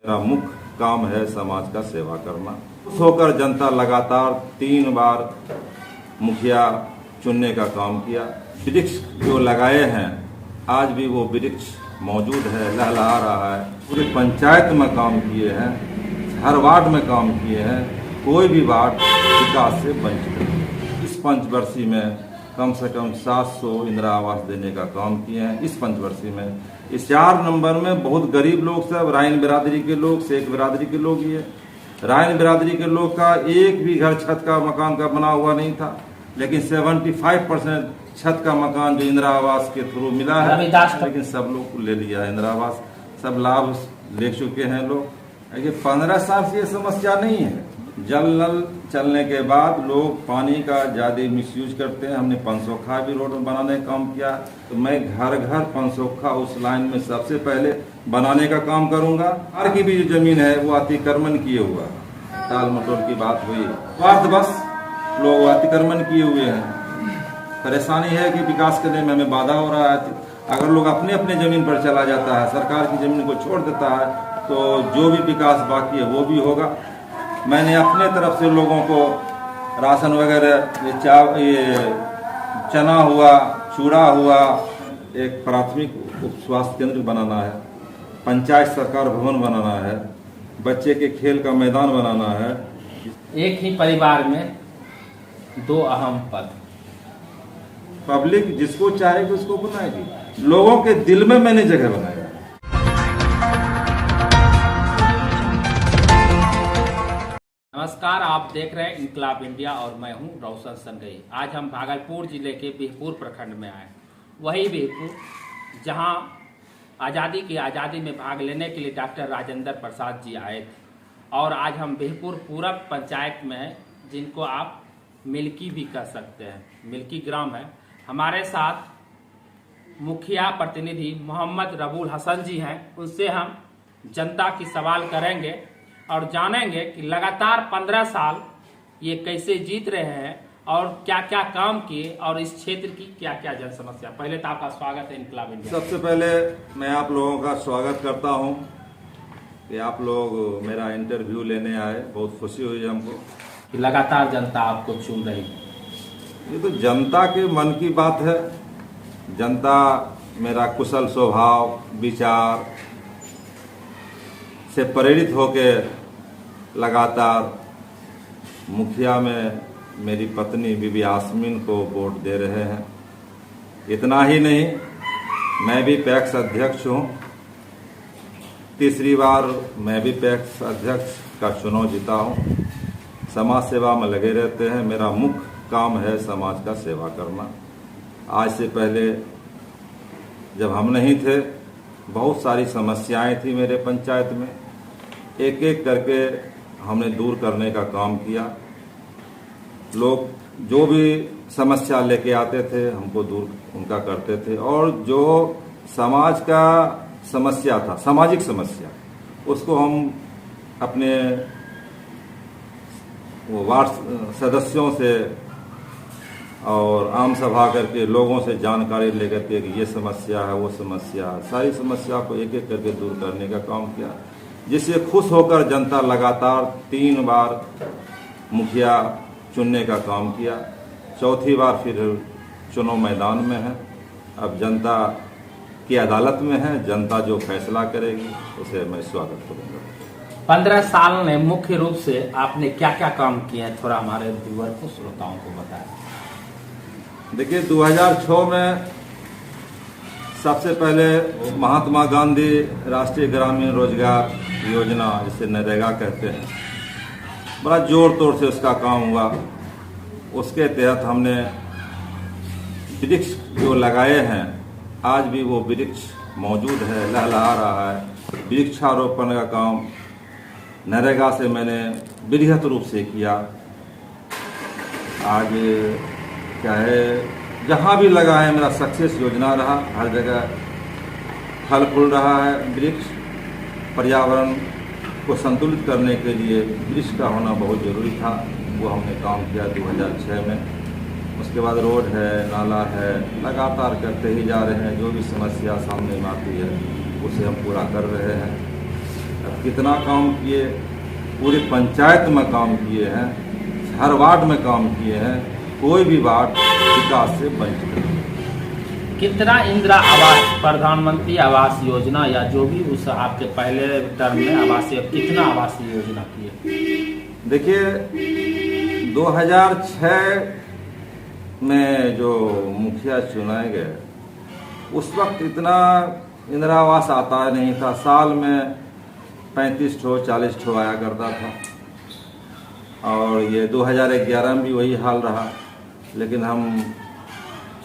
मेरा मुख्य काम है समाज का सेवा करना। खुश होकर जनता लगातार 3 बार मुखिया चुनने का काम किया। वृक्ष जो लगाए हैं आज भी वो वृक्ष मौजूद है, लहलहा रहा है। पूरे पंचायत में काम किए हैं, हर वार्ड में काम किए हैं, कोई भी वार्ड विकास से वंचित नहीं। इस पंचवर्षीय में कम से कम 700 इंदिरा आवास देने का काम किए हैं। इस पंचवर्षीय में इस 4 नंबर में बहुत गरीब लोग, सब राइन बिरादरी के लोग, शेख बिरादरी के लोग ही है। राइन बिरादरी के लोग का एक भी घर छत का मकान का बना हुआ नहीं था, लेकिन 75% छत का मकान जो इंदिरा आवास के थ्रू मिला है, लेकिन सब लोग को ले लिया है इंदिरा आवास, सब लाभ ले चुके हैं लोग। 15 साल से ये समस्या नहीं है। जल नल चलने के बाद लोग पानी का ज्यादा मिसयूज करते हैं। हमने पंचोखा भी रोड में बनाने का काम किया, तो मैं घर घर पंचोखा उस लाइन में सबसे पहले बनाने का काम करूंगा। हर की भी जो जमीन है वो अतिक्रमण किए हुआ, टाल मटोल की बात हुई, स्वार्थ बस लोग अतिक्रमण किए हुए हैं। परेशानी है कि विकास करने में हमें बाधा हो रहा है। अगर लोग अपने अपने जमीन पर चला जाता है, सरकार की जमीन को छोड़ देता है, तो जो भी विकास बाकी है वो भी होगा। मैंने अपने तरफ से लोगों को राशन वगैरह, ये चना हुआ, चूड़ा हुआ, एक प्राथमिक उप स्वास्थ्य केंद्र बनाना है, पंचायत सरकार भवन बनाना है, बच्चे के खेल का मैदान बनाना है। एक ही परिवार में 2 अहम पद। पब्लिक जिसको चाहेगी उसको बनाएगी। लोगों के दिल में मैंने जगह बनाया। नमस्कार, आप देख रहे हैं इनकलाब इंडिया और मैं हूं रोशन संगई। आज हम भागलपुर जिले के बिहपुर प्रखंड में आए। वही बिहपुर जहां आज़ादी में भाग लेने के लिए डॉक्टर राजेंद्र प्रसाद जी आए थे। और आज हम बिहपुर पूरब पंचायत में हैं, जिनको आप मिल्की भी कह सकते हैं, मिल्की ग्राम है। हमारे साथ मुखिया प्रतिनिधि मोहम्मद रबुल हसन जी हैं। उनसे हम जनता की सवाल करेंगे और जानेंगे कि लगातार 15 साल ये कैसे जीत रहे हैं और क्या क्या काम किए और इस क्षेत्र की क्या क्या जन समस्या। पहले तो आपका स्वागत है इनकलाब इंडिया। सबसे पहले मैं आप लोगों का स्वागत करता हूं कि आप लोग मेरा इंटरव्यू लेने आए। बहुत खुशी हुई हमको कि लगातार जनता आपको चुन रही है। ये तो जनता के मन की बात है। जनता मेरा कुशल स्वभाव, विचार से प्रेरित होकर लगातार मुखिया में मेरी पत्नी बीबी आसमीन को वोट दे रहे हैं। इतना ही नहीं, मैं भी पैक्स अध्यक्ष हूं। तीसरी बार मैं भी पैक्स अध्यक्ष का चुनाव जीता हूं। समाज सेवा में लगे रहते हैं। मेरा मुख्य काम है समाज का सेवा करना। आज से पहले जब हम नहीं थे, बहुत सारी समस्याएं थी मेरे पंचायत में। एक एक करके हमने दूर करने का काम किया। लोग जो भी समस्या लेके आते थे हमको दूर उनका करते थे। और जो समाज का समस्या था, सामाजिक समस्या, उसको हम अपने वार्ड सदस्यों से और आम सभा करके लोगों से जानकारी लेकर के कि ये समस्या है, वो समस्या है, सारी समस्या को एक एक करके दूर करने का काम किया, जिससे खुश होकर जनता लगातार 3 बार मुखिया चुनने का काम किया। चौथी बार फिर चुनाव मैदान में है। अब जनता की अदालत में है। जनता जो फैसला करेगी उसे मैं स्वागत करूंगा। 15 साल में मुख्य रूप से आपने क्या क्या काम किए हैं, थोड़ा हमारे व्यूअर को, श्रोताओं को बताएं। देखिए, 2006 में सबसे पहले महात्मा गांधी राष्ट्रीय ग्रामीण रोजगार योजना, जिसे नरेगा कहते हैं, बड़ा जोर तोड़ से उसका काम हुआ। उसके तहत हमने वृक्ष जो लगाए हैं आज भी वो वृक्ष मौजूद है, लहलहा रहा है। वृक्षारोपण का काम नरेगा से मैंने बृहत रूप से किया। आज क्या है, जहाँ भी लगा है मेरा सक्सेस योजना रहा। हर जगह फल फूल रहा है। वृक्ष पर्यावरण को संतुलित करने के लिए वृक्ष का होना बहुत जरूरी था। वो हमने काम किया 2006 में। उसके बाद रोड है, नाला है, लगातार करते ही जा रहे हैं। जो भी समस्या सामने में आती है उसे हम पूरा कर रहे हैं। कितना काम किए, पूरे पंचायत में काम किए हैं, हर वार्ड में काम किए हैं, कोई भी वार्ड विकास से वंचित नहीं। कितना इंदिरा आवास, प्रधानमंत्री आवास योजना या जो भी उस आपके पहले टर्म में आवासीय, कितना आवासीय योजना किए? देखिए 2006 में जो मुखिया चुनाए गए उस वक्त इतना इंदिरा आवास आता नहीं था, साल में 35 ठो 40 ठो आया करता था। और ये 2011 में भी वही हाल रहा। लेकिन हम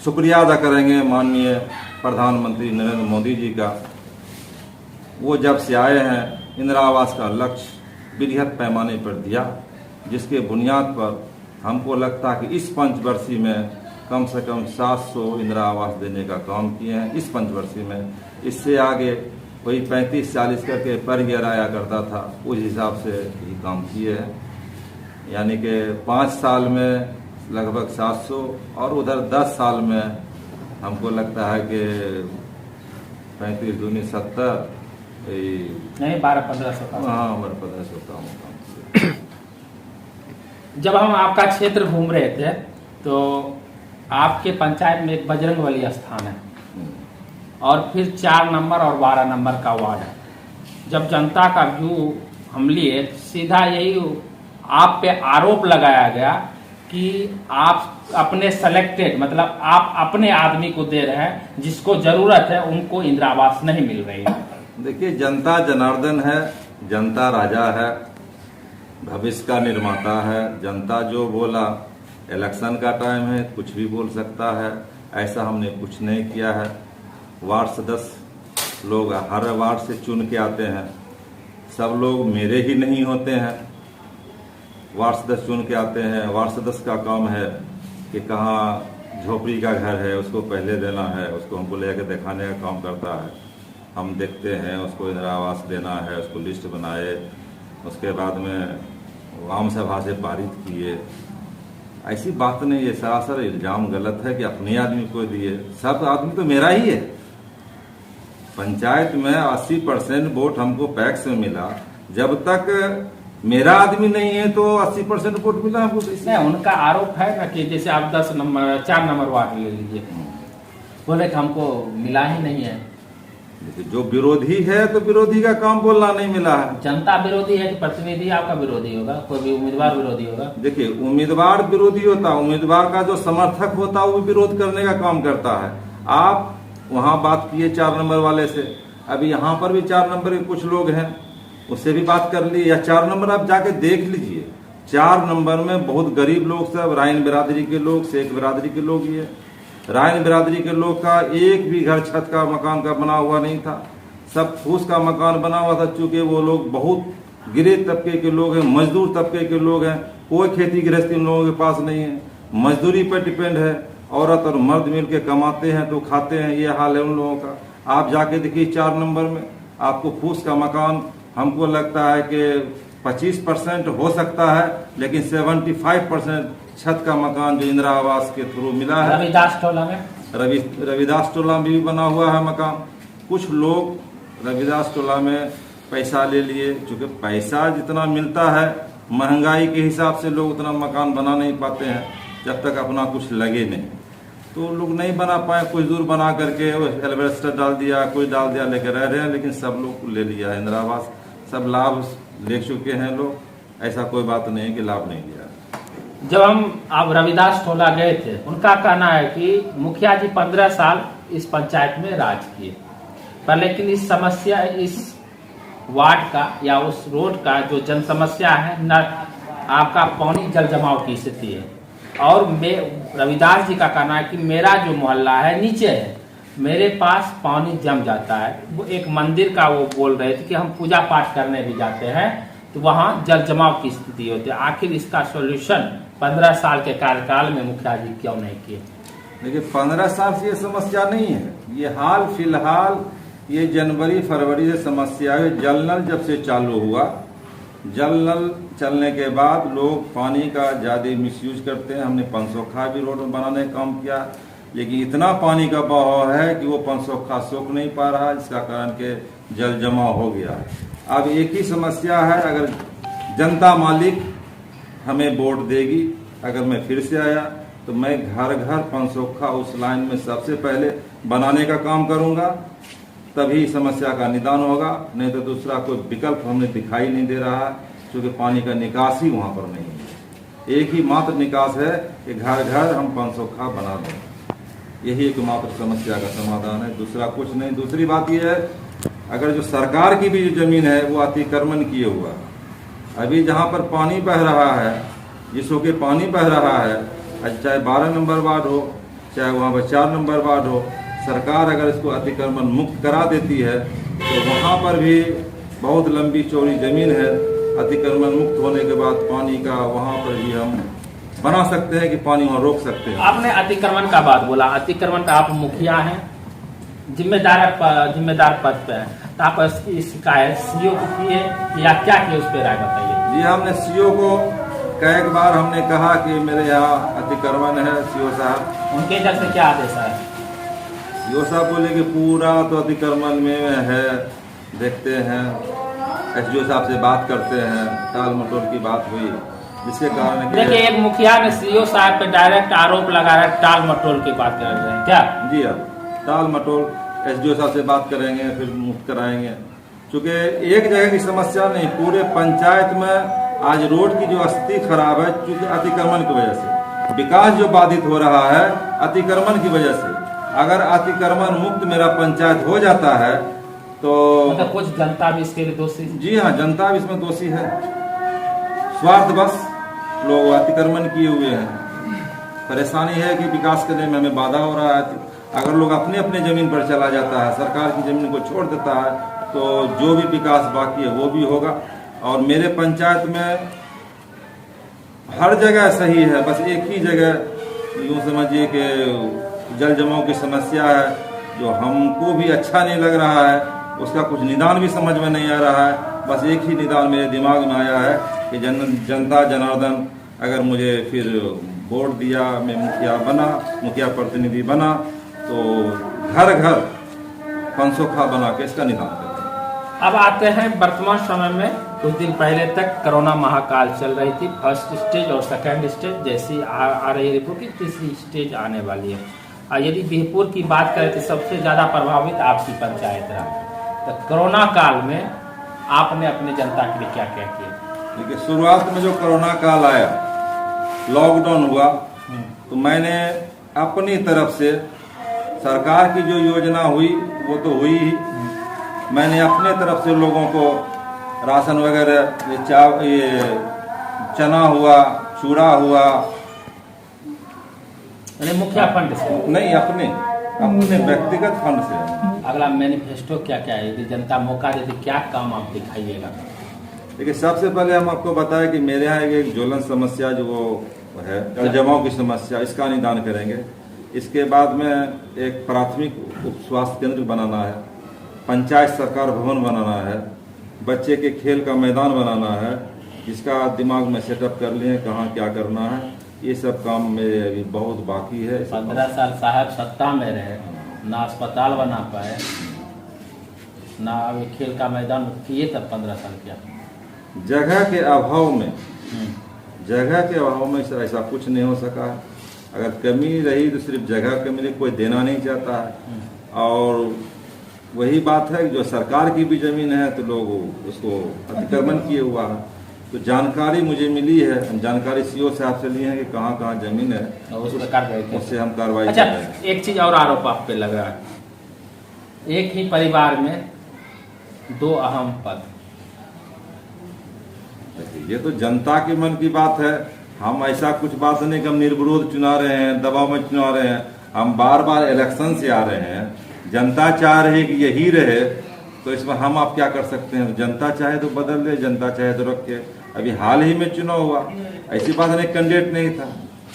शुक्रिया अदा करेंगे माननीय प्रधानमंत्री नरेंद्र मोदी जी का, वो जब से आए हैं इंदिरा आवास का लक्ष्य बृहद पैमाने पर दिया, जिसके बुनियाद पर हमको लगता है कि इस पंचवर्षीय में कम से कम 700 इंदिरा आवास देने का काम किए हैं इस पंचवर्षीय में। इससे आगे वही 35-40 करके पर ईयर आया करता था, उस हिसाब से ही काम किए हैं। यानी कि 5 साल में लगभग 700 और उधर 10 साल में हमको लगता है कि 35 दूनी 70 नहीं 12-1500 का। हाँ 12-1500 का काम किया। जब हम आपका क्षेत्र घूम रहे थे तो आपके पंचायत में एक बजरंगबली स्थान है और फिर 4 नंबर और 12 नंबर का वार्ड है। जब जनता का व्यू हम लिए, सीधा यही आप पे आरोप लगाया गया कि आप अपने सेलेक्टेड, मतलब आप अपने आदमी को दे रहे हैं, जिसको जरूरत है उनको इंदिरा आवास नहीं मिल रही है। देखिए जनता जनार्दन है, जनता राजा है, भविष्य का निर्माता है। जनता जो बोला, इलेक्शन का टाइम है, कुछ भी बोल सकता है, ऐसा हमने कुछ नहीं किया है। वार्ड सदस्य लोग हर वार्ड से चुन के आते हैं, सब लोग मेरे ही नहीं होते हैं, वार्ड सदस्य चुन के आते हैं। वार्ड सदस्य का काम है कि कहाँ झोपड़ी का घर है उसको पहले देना है, उसको हमको ले जाकर दिखाने का काम करता है। हम देखते हैं उसको इंदिरा आवास देना है, उसको लिस्ट बनाए, उसके बाद में आम सभा से पारित किए। ऐसी बात नहीं, ये सरासर इल्जाम गलत है कि अपने आदमी को दिए। सब आदमी तो मेरा ही है। पंचायत में 80% वोट हमको पैक्स में मिला, जब तक मेरा आदमी नहीं है तो 80% वोट मिला हमको। नहीं, उनका आरोप है ना कि जैसे आप 4 नंबर वार्ड ले लीजिए, बोले कि हमको मिला ही नहीं है। जो विरोधी है तो विरोधी का काम बोलना नहीं मिला है। जनता विरोधी है कि प्रतिनिधि आपका विरोधी होगा, कोई भी उम्मीदवार विरोधी होगा? देखिए उम्मीदवार विरोधी होता, उम्मीदवार का जो समर्थक होता है वो विरोध करने का काम करता है। आप वहाँ बात किए 4 नंबर वाले से, अभी यहाँ पर भी 4 नंबर के कुछ लोग हैं, उससे भी बात कर ली। या 4 नंबर आप जाके देख लीजिए, 4 नंबर में बहुत गरीब लोग, सब राइन बिरादरी के लोग, शेख बिरादरी के लोग, ये राइन बिरादरी के लोग का एक भी घर छत का मकान का बना हुआ नहीं था, सब फूस का मकान बना हुआ था। चूंकि वो लोग बहुत गिरे तबके के लोग हैं, मजदूर तबके के लोग हैं, कोई खेती गृहस्थी उन लोगों के पास नहीं है, मजदूरी पर डिपेंड है। औरत और मर्द मिल के कमाते हैं तो खाते हैं, ये हाल है उन लोगों का। आप जाके देखिए 4 नंबर में आपको फूस का मकान हमको लगता है कि 25% हो सकता है, लेकिन 75% छत का मकान जो इंदिरा आवास के थ्रू मिला है। रविदास टोला में रविदास टोला में भी बना हुआ है मकान। कुछ लोग रविदास टोला में पैसा ले लिए, चूंकि पैसा जितना मिलता है महंगाई के हिसाब से लोग उतना मकान बना नहीं पाते हैं, जब तक अपना कुछ लगे नहीं तो लोग नहीं बना पाए। कुछ दूर बना करके एल्वेस्टर डाल दिया, कोई डाल दिया, लेके रह रहे हैं, लेकिन सब लोग ले लिया है इंदिरा आवास, सब लाभ ले चुके हैं लोग। ऐसा कोई बात नहीं है कि लाभ नहीं लिया। जब हम आप रविदास टोला गए थे, उनका कहना है कि मुखिया जी 15 साल इस पंचायत में राज किए, पर लेकिन इस समस्या, इस वार्ड का या उस रोड का जो जन समस्या है, न आपका पानी जल जमाव की स्थिति है। और रविदास जी का कहना है कि मेरा जो मोहल्ला है नीचे है, मेरे पास पानी जम जाता है। वो एक मंदिर का वो बोल रहे थे कि हम पूजा पाठ करने भी जाते हैं तो वहाँ जल जमाव की स्थिति होती है। आखिर इसका सॉल्यूशन 15 साल के कार्यकाल में मुखिया जी क्यों नहीं किए? देखिए 15 साल से ये समस्या नहीं है, ये हाल फिलहाल ये जनवरी फरवरी से समस्या है। जल नल जब से चालू हुआ, जल नल चलने के बाद लोग पानी का ज़्यादा मिसयूज करते हैं। हमने पंचोखा भी रोड बनाने का काम किया, लेकिन इतना पानी का बहाव है कि वो पंचोखा सोख नहीं पा रहा, जिसका कारण के जल जमाव हो गया है। अब एक ही समस्या है, अगर जनता मालिक हमें वोट देगी, अगर मैं फिर से आया तो मैं घर घर पंचोखा उस लाइन में सबसे पहले बनाने का काम करूंगा, तभी समस्या का निदान होगा। नहीं तो दूसरा कोई विकल्प हमें दिखाई नहीं दे रहा है, क्योंकि पानी का निकास ही वहां पर नहीं है। एक ही मात्र निकास है कि घर घर हम पंचोखा बना दें, यही एकमात्र समस्या का समाधान है, दूसरा कुछ नहीं। दूसरी बात यह है, अगर जो सरकार की भी जो जमीन है वो अतिक्रमण किए हुआ है, अभी जहां पर पानी बह रहा है, जिसको के पानी बह रहा है, चाहे 12 नंबर वार्ड हो, चाहे वहाँ पर 4 नंबर वार्ड हो, सरकार अगर इसको अतिक्रमण मुक्त करा देती है तो वहाँ पर भी बहुत लंबी चौड़ी जमीन है, अतिक्रमण मुक्त होने के बाद पानी का वहाँ पर भी हम बना सकते हैं कि पानी वहाँ रोक सकते हैं। आपने अतिक्रमण का बात बोला, अतिक्रमण का आप मुखिया हैं, जिम्मेदार पद पे हैं, तो आप इसकी शिकायत सीओ को किए या क्या किए, उस पर राय बताइए। जी, हमने सीओ को कई बार हमने कहा कि मेरे यहाँ अतिक्रमण है, सीओ साहब। उनके तरफ से क्या आदेश है? सीओ साहब बोले कि पूरा तो अतिक्रमण में है, देखते हैं, एसडीओ साहब से बात करते हैं, टाल मटोल की बात हुई, जिसके कारण देखिए एक मुखिया ने सीओ साहब पे डायरेक्ट आरोप लगा रहा है, टाल मटोल की बात कर रहे हैं क्या? जी हाँ, टाल मटोल, एसडीओ साहब से बात करेंगे, फिर मुक्त कराएंगे। चूंकि एक जगह की समस्या नहीं, पूरे पंचायत में आज रोड की जो स्थिति खराब है, चूंकि अतिक्रमण की वजह से विकास जो बाधित हो रहा है अतिक्रमण की वजह से। अगर अतिक्रमण मुक्त मेरा पंचायत हो जाता है तो मतलब कुछ जनता भी इसके लिए दोषी? जी हाँ, जनता भी इसमें दोषी है, स्वार्थ बस लोग अतिक्रमण किए हुए हैं। परेशानी है कि विकास करने में हमें बाधा हो रहा है। अगर लोग अपने अपने जमीन पर चला जाता है, सरकार की जमीन को छोड़ देता है, तो जो भी विकास बाकी है वो भी होगा। और मेरे पंचायत में हर जगह सही है, बस एक ही जगह यूँ समझिए कि जल जमाव की समस्या है, जो हमको भी अच्छा नहीं लग रहा है, उसका कुछ निदान भी समझ में नहीं आ रहा है। बस एक ही निदान मेरे दिमाग में आया है कि जनता जनार्दन अगर मुझे फिर वोट दिया, मैं मुखिया प्रतिनिधि बना, तो घर घर पंचोखा बना के इसका निदान करें। अब आते हैं वर्तमान समय में, कुछ दिन पहले तक कोरोना महाकाल चल रही थी, फर्स्ट स्टेज और सेकंड स्टेज जैसी आ रही है रिपोर्ट की, तीसरी स्टेज आने वाली है। और यदि बिहपुर की बात करें तो सबसे ज्यादा प्रभावित आपकी पंचायत रहा। तो कोरोना काल में आपने अपने जनता के लिए क्या क्या किया? देखिए, शुरुआत में जो कोरोना काल आया, लॉकडाउन हुआ, तो मैंने अपनी तरफ से सरकार की जो योजना हुई वो तो हुई ही, मैंने अपने तरफ से लोगों को राशन वगैरह, ये चना हुआ, चूड़ा हुआ, मुखिया फंड से नहीं, अपने व्यक्तिगत फंड से। अगला मैनिफेस्टो क्या क्या है, यदि जनता मौका देती क्या काम आप दिखाइएगा? देखिए, सबसे पहले हम आपको बताएं कि मेरे यहाँ एक ज्वलन समस्या जो वो है जल जमाव की समस्या, इसका निदान करेंगे। इसके बाद में एक प्राथमिक उप स्वास्थ्य केंद्र बनाना है, पंचायत सरकार भवन बनाना है, बच्चे के खेल का मैदान बनाना है, जिसका दिमाग में सेटअप कर लिए कहाँ क्या करना है। ये सब काम मेरे अभी बहुत बाकी है। 15 साल साहब सत्ता में रहे, ना अस्पताल बना पाए, ना अभी खेल का मैदान किए, तब 15 साल किया। जगह के अभाव में ऐसा कुछ नहीं हो सका है। अगर कमी रही तो सिर्फ जगह कमी रही, कोई देना नहीं चाहता है। और वही बात है कि जो सरकार की भी जमीन है तो लोग उसको अतिक्रमण किए हुआ है। तो जानकारी मुझे मिली है, हम जानकारी सीओ साहब से लिए हैं कि कहाँ कहाँ जमीन है, उससे हम कार्रवाई अच्छा, कर रहे हैं। एक चीज और आरोप आप पे लग रहा है, एक ही परिवार में 2 अहम पद। ये तो जनता के मन की बात है, हम ऐसा कुछ बात नहीं कि हम निर्विरोध चुना रहे हैं, दबाव में चुना रहे हैं। हम बार बार इलेक्शन से आ रहे हैं, जनता चाह रही है कि यही रहे, तो इसमें हम आप क्या कर सकते हैं? जनता चाहे तो बदल दे, जनता चाहे तो रखे। अभी हाल ही में चुनाव हुआ, ऐसी बात नहीं कैंडिडेट नहीं था,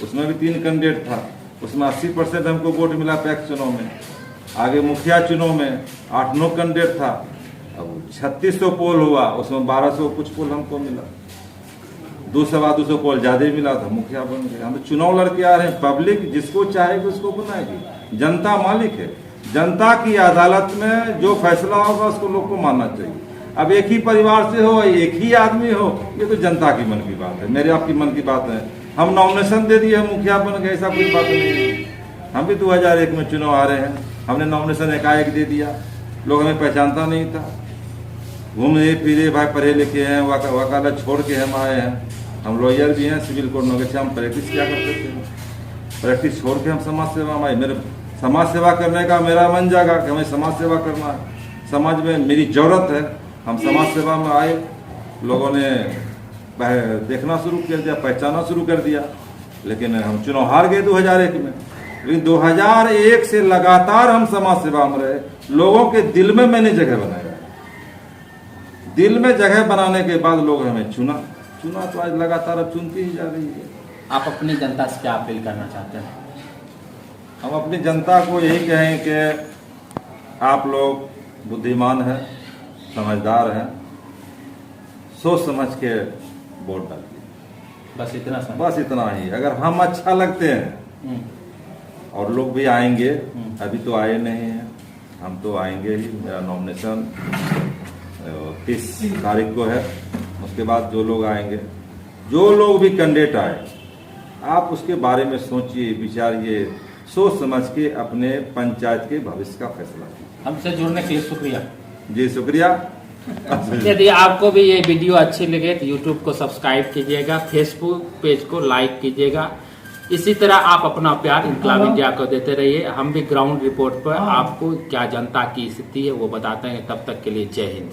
उसमें भी 3 कैंडिडेट था, उसमें 80% हमको वोट मिला पैक्स चुनाव में। आगे मुखिया चुनाव में 8-9 कैंडिडेट था, अब 3600 पोल हुआ, उसमें 1200 कुछ पोल हमको मिला, 200-250 पोल ज्यादा मिला था, मुखिया बन गए। हम तो चुनाव लड़के आ रहे हैं, पब्लिक जिसको चाहेगी उसको बनाएगी, जनता मालिक है। जनता की अदालत में जो फैसला होगा उसको लोग को मानना चाहिए। अब एक ही परिवार से हो, एक ही आदमी हो, ये तो जनता की मन की बात है, मेरे आपकी मन की बात है। हम नॉमिनेशन दे दिए, मुखिया बन गए, ऐसा कोई बात नहीं है। हम भी 2001 में चुनाव आ रहे हैं, हमने नॉमिनेशन एकाएक दे दिया, लोग हमें पहचानता नहीं था। घूमे फिरे भाई, पढ़े लिखे हैं, वकालत छोड़ के हम आए हैं, हम लॉयर भी हैं, सिविल कोर्ट में हम प्रैक्टिस क्या कर सकते हैं, प्रैक्टिस छोड़ के हम समाज सेवा में आए। मेरे समाज सेवा करने का मेरा मन जागा कि हमें समाज सेवा करना है, समाज में मेरी जरूरत है, हम समाज सेवा में आए। लोगों ने देखना शुरू कर दिया, पहचाना शुरू कर दिया, लेकिन हम चुनाव हार गए 2001 में। लेकिन 2001 से लगातार हम समाज सेवा में रहे, लोगों के दिल में मैंने जगह बनाया, दिल में जगह बनाने के बाद लोग हमें चुना तो आज लगातार अब चुनती ही जा रही है। आप अपनी जनता से क्या अपील करना चाहते हैं? हम अपनी जनता को यही कहें कि आप लोग बुद्धिमान हैं, समझदार हैं, सोच समझ के वोट डालिए, बस इतना बस इतना ही। अगर हम अच्छा लगते हैं और लोग भी आएंगे, अभी तो आए नहीं हैं, हम तो आएंगे ही। मेरा नॉमिनेशन 30 तारीख को है, उसके बाद जो लोग आएंगे, जो लोग भी कैंडिडेट आए, आप उसके बारे में सोचिए, विचारिए, सोच समझ के अपने पंचायत के भविष्य का फैसला कीजिए। हमसे जुड़ने के लिए शुक्रिया जी, शुक्रिया। यदि आपको भी ये वीडियो अच्छी लगे तो YouTube को सब्सक्राइब कीजिएगा, Facebook पेज को लाइक कीजिएगा। इसी तरह आप अपना प्यार इनकलाब इंडिया को देते रहिए। हम भी ग्राउंड रिपोर्ट पर आपको क्या जनता की स्थिति है वो बताते हैं। तब तक के लिए जय हिंद।